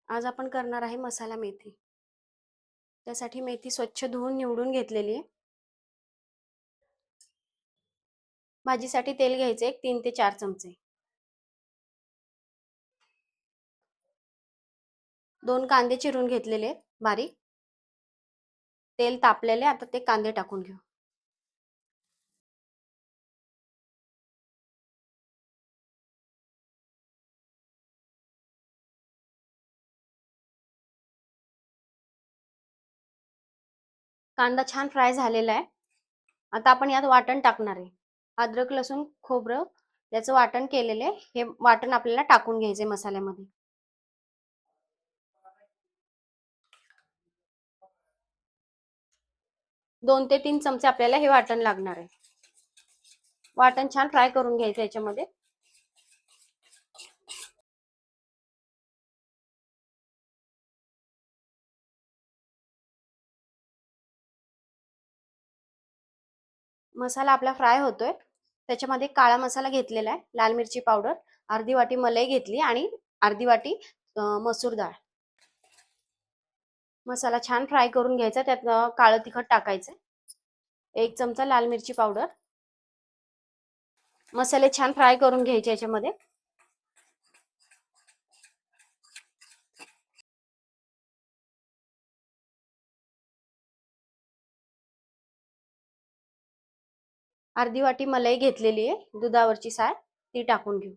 आज आपण करणार आहे मसाला मेथी. त्यासाठी मेथी स्वच्छ धुवून निवडून घेतलेली आहे. भाजीसाठी तेल घ्यायचे 3 ते 4 चमचे. 2 कांदे चिरून घेतलेले आहेत बारीक. तेल तापलेले, आता ते कांदे टाकून घेऊ. कांदा छान फ्राय झालेला आहे. आता आपण यात वाटण टाकणार आहे. अद्रक, लसूण, खोबरं याचं वाटण केलेले आहे. हे वाटण आपल्याला टाकून घ्यायचे मसाल्यामध्ये. 2 ते 3 चमचे आपल्याला हे वाटण लागणार आहे. वाटण छान फ्राय करून घ्यायचं याच्यामध्ये. मसाला आपला फ्राय होतोय. त्याच्यामध्ये काळा मसाला घेतलेला आहे, लाल मिरची पावडर, अर्धी वाटी मलाई घेतली आणि अर्धी वाटी मसूर डाळ. मसाला छान फ्राय करून घ्यायचा. त्यात काळं तिखट टाकायचं, 1 चमचा लाल मिरची पावडर. मसाले छान फ्राय करून घ्यायचे याच्यामध्ये. अर्धी वाटी मलाई घेतलेली आहे, दुधावरची साय, ती टाकून घेऊ.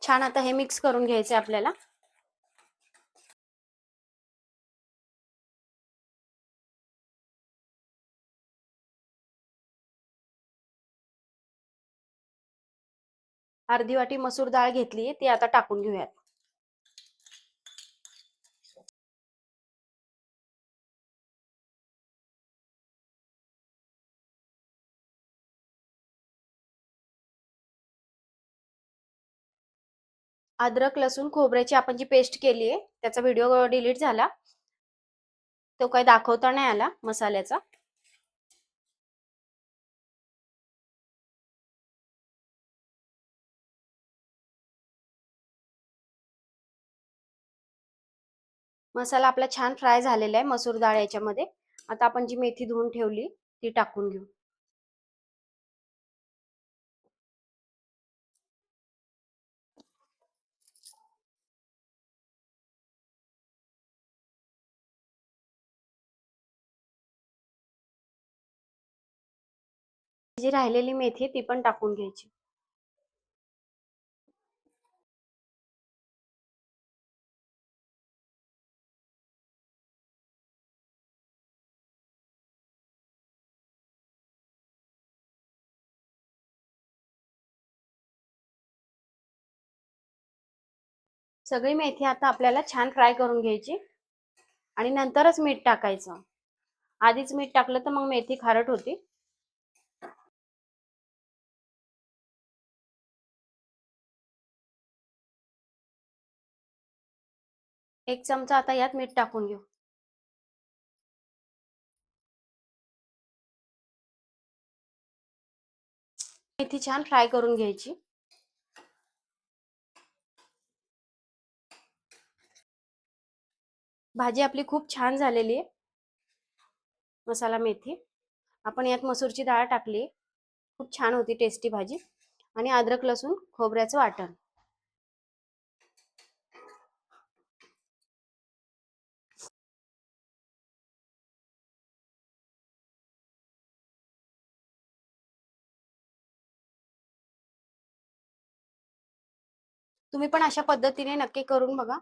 छान आता हे मिक्स करून घ्यायचे आपल्याला. अर्धी वाटी मसूर डाळ घेतली, ती आता टाकून घेऊयात. अद्रक, लसूण, खोबऱ्याची आपण जी पेस्ट केली आहे, त्याचा व्हिडिओ डिलीट झाला, तो काही दाखवता नाही आला मसाल्याचा. मसाला आपला छान फ्राय झालेला आहे मसूर डाळ याच्यामध्ये. आता आपण जी मेथी धुवून ठेवली ती टाकून घेऊ. जी राहिलेली मेथी ती पण टाकून घ्यायची. सगळी मेथी आता आपल्याला छान फ्राय करून घ्यायची आणि नंतरच मीठ टाकायचं. आधीच मीठ टाकलं तर मग मेथी खारट होती. 1 चमचा आता यात मीठ टाकून घेऊ. मेथी छान फ्राय करून घ्यायची. भाजी आपली खूप छान झालेली आहे. मसाला मेथी, आपण यात मसूरची डाळ टाकली, खूप छान होती टेस्टी भाजी. आणि अद्रक, लसूण, खोबऱ्याचं वाटण. तुम्ही पण अशा पद्धतीने नक्की करून बघा.